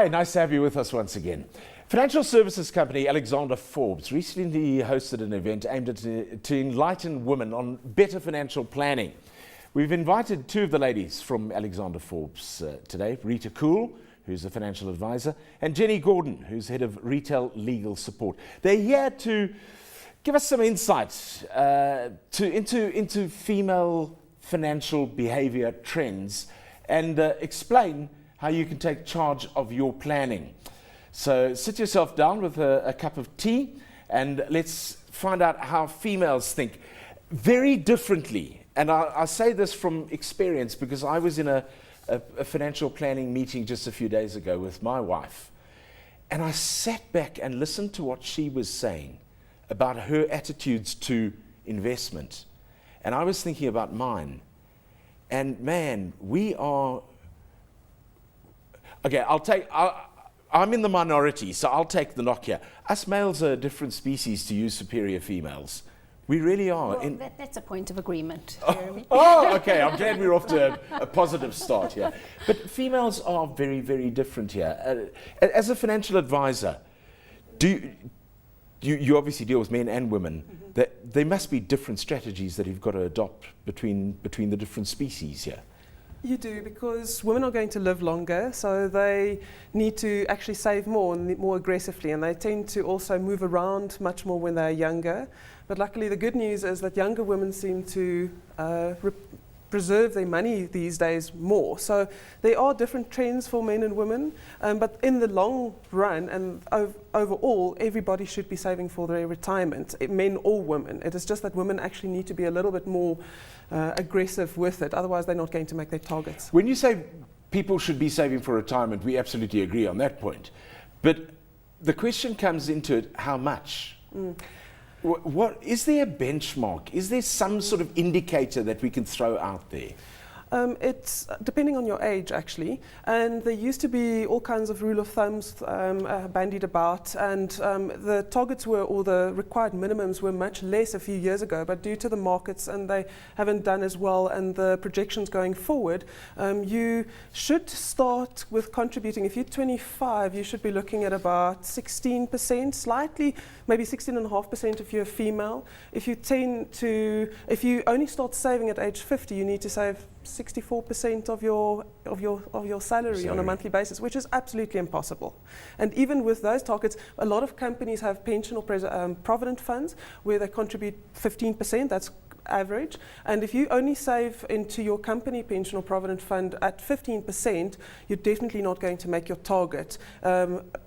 Hey, nice to have you with us once again. Financial services company Alexander Forbes recently hosted an event aimed at to enlighten women on better financial planning. We've invited two of the ladies from Alexander Forbes today, Rita, who's a financial advisor, and Jenny Gordon, who's head of retail legal support. They're here to give us some insight into female financial behavior trends and explain how you can take charge of your planning. So sit yourself down with a cup of tea and let's find out how females think very differently. And I say this from experience because I was in a financial planning meeting just a few days ago with my wife. And I sat back and listened to what she was saying about her attitudes to investment. And I was thinking about mine. And man, we are... Okay, I'm in the minority, so I'll take the knock here. Us males are a different species to you superior females. We really are. Well, that's a point of agreement, Jeremy. Oh, okay, I'm glad we're off to a positive start here. But females are very, very different here. As a financial advisor, you obviously deal with men and women. Mm-hmm. There must be different strategies that you've got to adopt between the different species here. You do, because women are going to live longer, so they need to actually save more and more aggressively, and they tend to also move around much more when they're younger. But luckily the good news is that younger women seem to preserve their money these days more. So there are different trends for men and women, but in the long run and overall, everybody should be saving for their retirement, men or women. It is just that women actually need to be a little bit more aggressive with it, otherwise they're not going to make their targets. When you say people should be saving for retirement, we absolutely agree on that point. But the question comes into it, how much? What is there a benchmark? Is there some sort of indicator that we can throw out there? It's depending on your age, actually, and there used to be all kinds of rule of thumbs bandied about, and the targets were, or the required minimums were much less a few years ago, but due to the markets and they haven't done as well and the projections going forward, you should start with contributing. If you're 25, you should be looking at about 16%, slightly, maybe 16.5% if you're a female. If you only start saving at age 50, you need to save 64% of your salary on a monthly basis, which is absolutely impossible. And even with those targets, a lot of companies have pension or provident funds where they contribute 15%. That's average. And if you only save into your company pension or provident fund at 15%, you're definitely not going to make your target.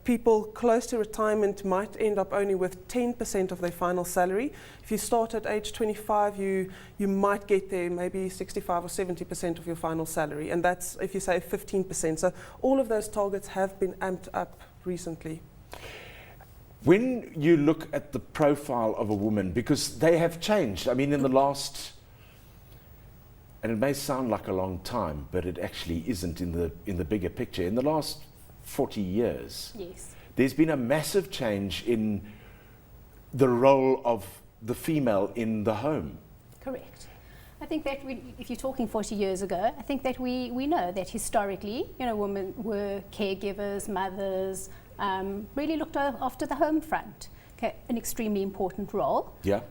People close to retirement might end up only with 10% of their final salary. If you start at age 25, you might get there maybe 65 or 70% of your final salary, and that's if you say 15%. So all of those targets have been amped up recently. When you look at the profile of a woman, because they have changed, I mean, in the last, and it may sound like a long time, but it actually isn't in the bigger picture. In the last 40 years, yes, there's been a massive change in the role of the female in the home. Correct. I think that if you're talking 40 years ago, I think that we know that historically, women were caregivers, mothers, really looked after the home front. Okay, an extremely important role. Yeah.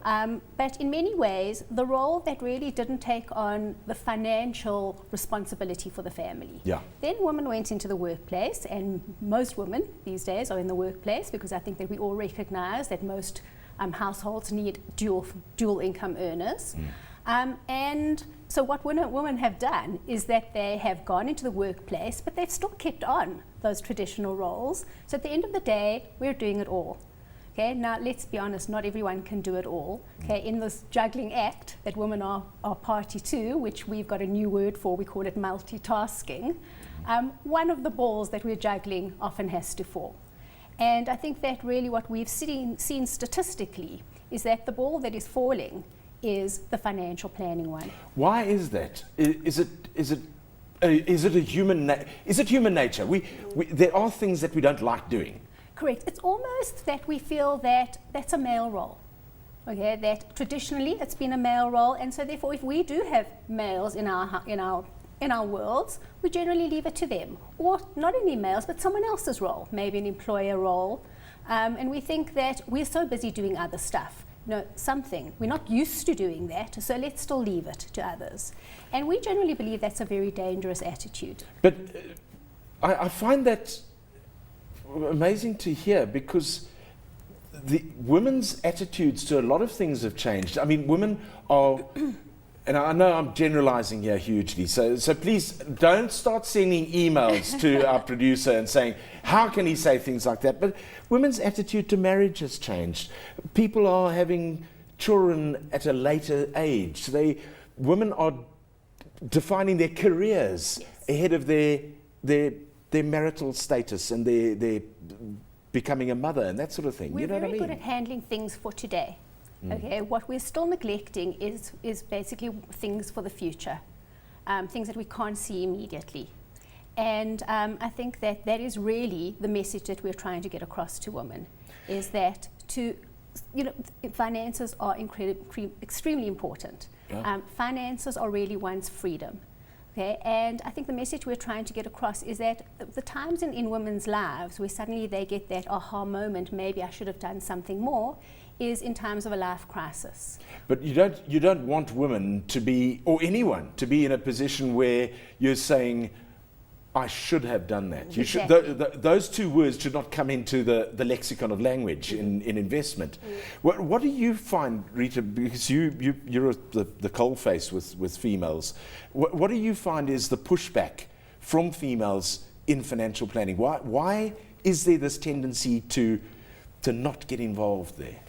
But in many ways, the role that really didn't take on the financial responsibility for the family. Yeah. Then women went into the workplace, and most women these days are in the workplace because I think that we all recognize that most households need dual income earners. And so what women have done is that they have gone into the workplace, but they've still kept on those traditional roles. So at the end of the day, we're doing it all. Okay, now let's be honest, not everyone can do it all. Okay, in this juggling act that women are party to, which we've got a new word for, we call it multitasking, one of the balls that we're juggling often has to fall. And I think that really what we've seen statistically is that the ball that is falling is the financial planning one. Why is that? Is it human nature? There are things that we don't like doing. Correct. It's almost that we feel that that's a male role. Okay, that traditionally it's been a male role, and so therefore if we do have males in our in our worlds, we generally leave it to them, or not only males, but someone else's role, maybe an employer role. And we think that we're so busy doing other stuff. Something. We're not used to doing that, so let's still leave it to others. And we generally believe that's a very dangerous attitude. But I find that amazing to hear, because the women's attitudes to a lot of things have changed. I mean, women are, and I know I'm generalizing here hugely, so please don't start sending emails to our producer and saying, how can he say things like that? But women's attitude to marriage has changed. People are having children at a later age. Women are defining their careers ahead of their marital status and their becoming a mother and that sort of thing. We're you know very what I mean? good at handling things for today. Okay, what we're still neglecting is basically things for the future, things that we can't see immediately. And I think that is really the message that we're trying to get across to women, is that finances are extremely important. Yeah. Finances are really one's freedom. Okay, and I think the message we're trying to get across is that the times in women's lives where suddenly they get that aha moment, maybe I should have done something more, is in times of a life crisis. But you don't want women to be, or anyone to be in a position where you're saying, I should have done that. You Exactly. those two words should not come into the lexicon of language in investment. What do you find, Rita, because you're at the coalface with females, what do you find is the pushback from females in financial planning? Why is there this tendency to not get involved there?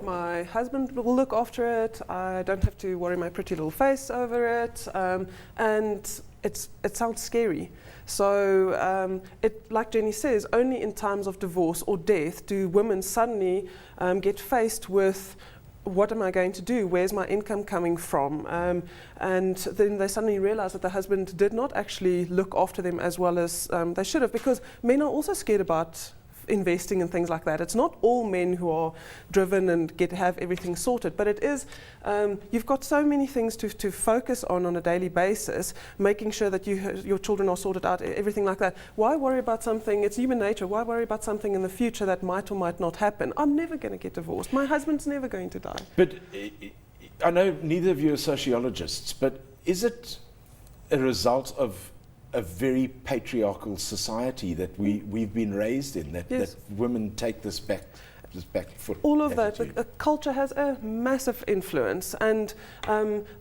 My husband will look after it. I don't have to worry my pretty little face over it. And it sounds scary. So, like Jenny says, only in times of divorce or death do women suddenly get faced with, what am I going to do? Where's my income coming from? And then they suddenly realize that the husband did not actually look after them as well as they should have, because men are also scared about investing and things like that. It's not all men who are driven and have everything sorted, but it is, you've got so many things to focus on a daily basis, making sure that your children are sorted out, everything like that. Why worry about something? It's human nature. Why worry about something in the future that might or might not happen? I'm never going to get divorced. My husband's never going to die. But I know neither of you are sociologists, but is it a result of a very patriarchal society that we've been raised in, that women take this back foot all of attitude? that, culture has a massive influence, and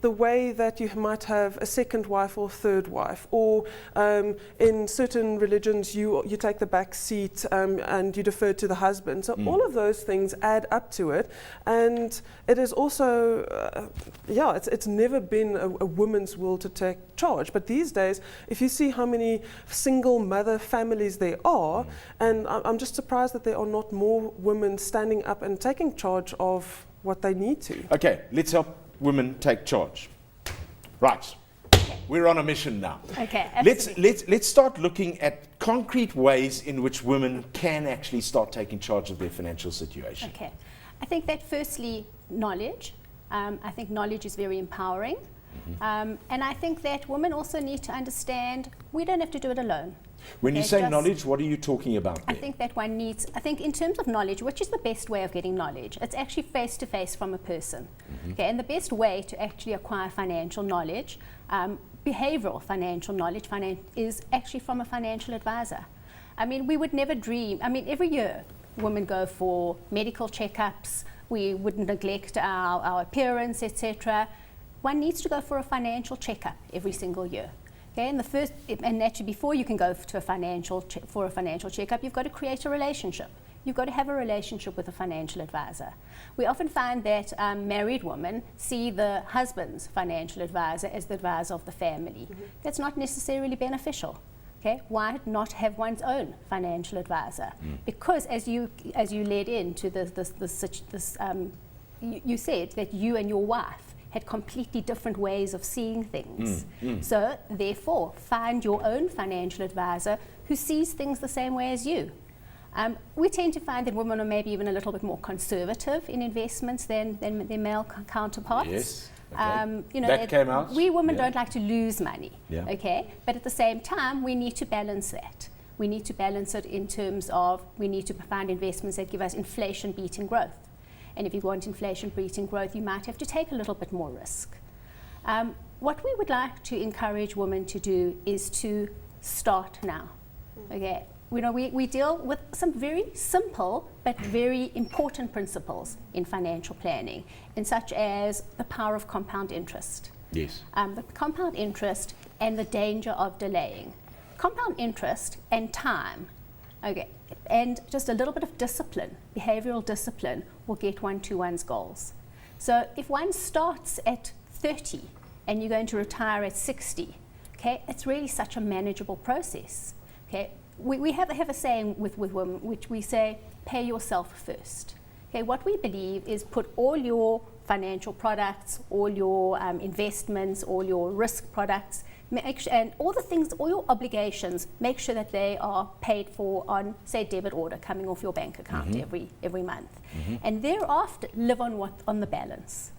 the way that you might have a second wife or third wife, or in certain religions you take the back seat and you defer to the husband. So all of those things add up to it, and it is also, it's never been a woman's will to take charge. But these days, if you see how many single mother families there are, and I'm just surprised that there are not more women standing up and taking charge of what they need to. Okay, let's help women take charge. Right, we're on a mission now. Okay, Let's start looking at concrete ways in which women can actually start taking charge of their financial situation. Okay, I think that firstly, knowledge. I think knowledge is very empowering. And I think that women also need to understand we don't have to do it alone. When you say knowledge, what are you talking about there? I think that one needs, in terms of knowledge, which is the best way of getting knowledge? It's actually face to face from a person. Okay, and the best way to actually acquire financial knowledge, behavioral financial knowledge, is actually from a financial advisor. I mean, we would never dream, every year women go for medical checkups, we would neglect our appearance, etc. One needs to go for a financial checkup every single year. Okay, and naturally, before you can go for a financial checkup, you've got to create a relationship. You've got to have a relationship with a financial advisor. We often find that married women see the husband's financial advisor as the advisor of the family. That's not necessarily beneficial. Okay, why not have one's own financial advisor? Because as you led into you said that you and your wife had completely different ways of seeing things. So therefore, find your own financial advisor who sees things the same way as you. We tend to find that women are maybe even a little bit more conservative in investments than their male counterparts. Yes. Okay. You know, That came out? We women Yeah. don't like to lose money, Yeah. okay? But at the same time, we need to balance that. We need to balance it in terms of we need to find investments that give us inflation-beating growth. And if you want inflation-beating growth, you might have to take a little bit more risk. What we would like to encourage women to do is to start now, okay? You know, we deal with some very simple but very important principles in financial planning, in such as the power of compound interest. Yes. The compound interest and the danger of delaying. Compound interest and time, okay, and just a little bit of discipline, behavioral discipline, will get one to one's goals. So if one starts at 30 and you're going to retire at 60, okay, it's really such a manageable process, okay. We have a saying with women, which we say, pay yourself first. Okay, what we believe is put all your financial products, all your investments, all your risk products, and all the things, all your obligations, make sure that they are paid for on, say, debit order coming off your bank account every month. And thereafter, live on the balance.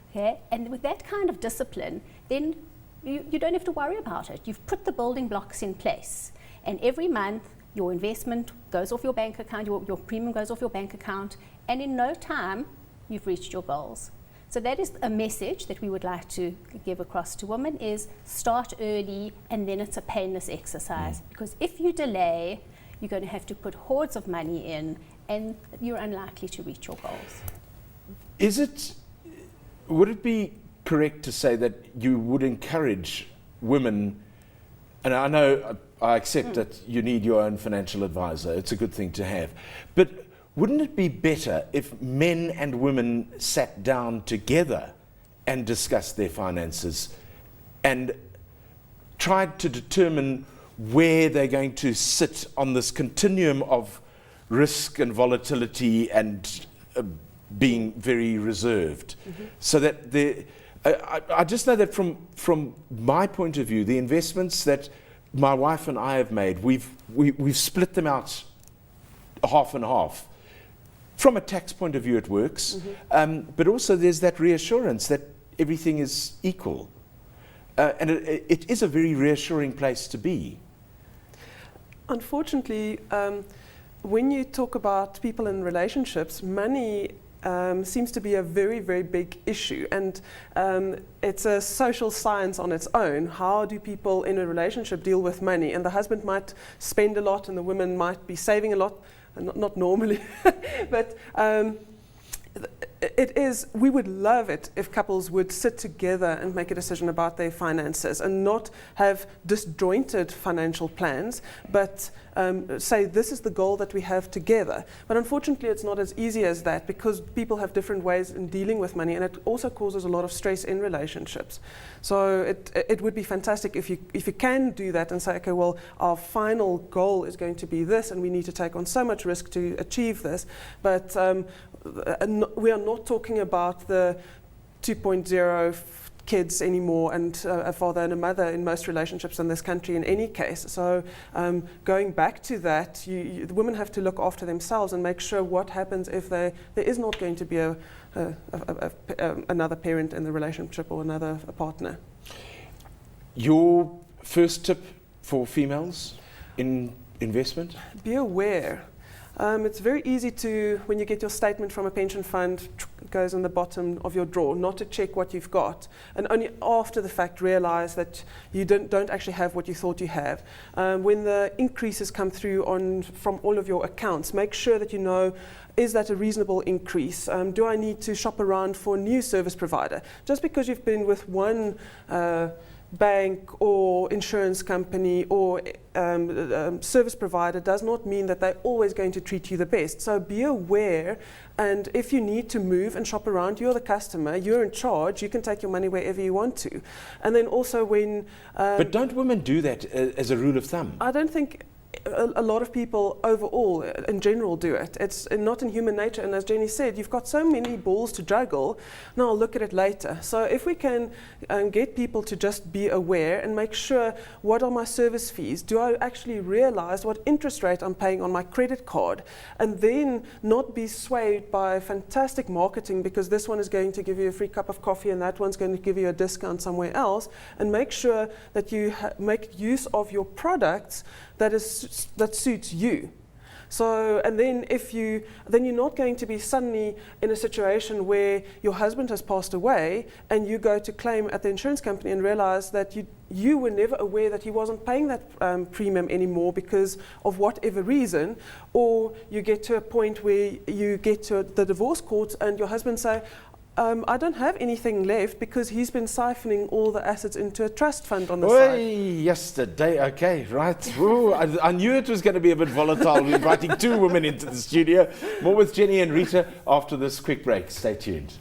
Okay, and with that kind of discipline, then you don't have to worry about it. You've put the building blocks in place. And every month, your investment goes off your bank account, your premium goes off your bank account, and in no time, you've reached your goals. So that is a message that we would like to give across to women, is start early, and then it's a painless exercise. Because if you delay, you're going to have to put hordes of money in, and you're unlikely to reach your goals. Would it be correct to say that you would encourage women, and I know I accept that you need your own financial advisor, it's a good thing to have, but wouldn't it be better if men and women sat down together and discussed their finances and tried to determine where they're going to sit on this continuum of risk and volatility and being very reserved? So that I just know that from my point of view, the investments that my wife and I have made, we've split them out half and half. From a tax point of view, it works, but also there's that reassurance that everything is equal, and it is a very reassuring place to be. Unfortunately, when you talk about people in relationships, money seems to be a very, very big issue, and it's a social science on its own. How do people in a relationship deal with money? And the husband might spend a lot and the woman might be saving a lot, not normally, but we would love it if couples would sit together and make a decision about their finances and not have disjointed financial plans, but say this is the goal that we have together. But unfortunately, it's not as easy as that, because people have different ways in dealing with money, and it also causes a lot of stress in relationships. So it would be fantastic if you can do that and say, okay, well, our final goal is going to be this, and we need to take on so much risk to achieve this. But we are not talking about the 2.0 kids anymore, and a father and a mother in most relationships in this country in any case. So going back to that, the women have to look after themselves and make sure what happens if there is not going to be another parent in the relationship or another partner. Your first tip for females in investment? Be aware. It's very easy to, when you get your statement from a pension fund, it goes in the bottom of your drawer, not to check what you've got, and only after the fact realize that you don't actually have what you thought you have. When the increases come through from all of your accounts, make sure that you know, is that a reasonable increase? Do I need to shop around for a new service provider? Just because you've been with one bank or insurance company or service provider does not mean that they're always going to treat you the best. So be aware, and if you need to move and shop around, you're the customer, you're in charge, you can take your money wherever you want to. And then also when... but don't women do that as a rule of thumb? I don't think a lot of people overall, in general, do it. It's not in human nature. And as Jenny said, you've got so many balls to juggle. Now I'll look at it later. So if we can get people to just be aware and make sure, what are my service fees? Do I actually realize what interest rate I'm paying on my credit card? And then not be swayed by fantastic marketing, because this one is going to give you a free cup of coffee and that one's going to give you a discount somewhere else, and make sure that you make use of your products that suits you. So, and then then you're not going to be suddenly in a situation where your husband has passed away and you go to claim at the insurance company and realize that you were never aware that he wasn't paying that premium anymore because of whatever reason, or you get to a point where you get to the divorce court and your husband say, I don't have anything left because he's been siphoning all the assets into a trust fund on the side. Yesterday, okay, right. Ooh, I knew it was going to be a bit volatile. We're inviting two women into the studio. More with Jenny and Rita after this quick break. Stay tuned.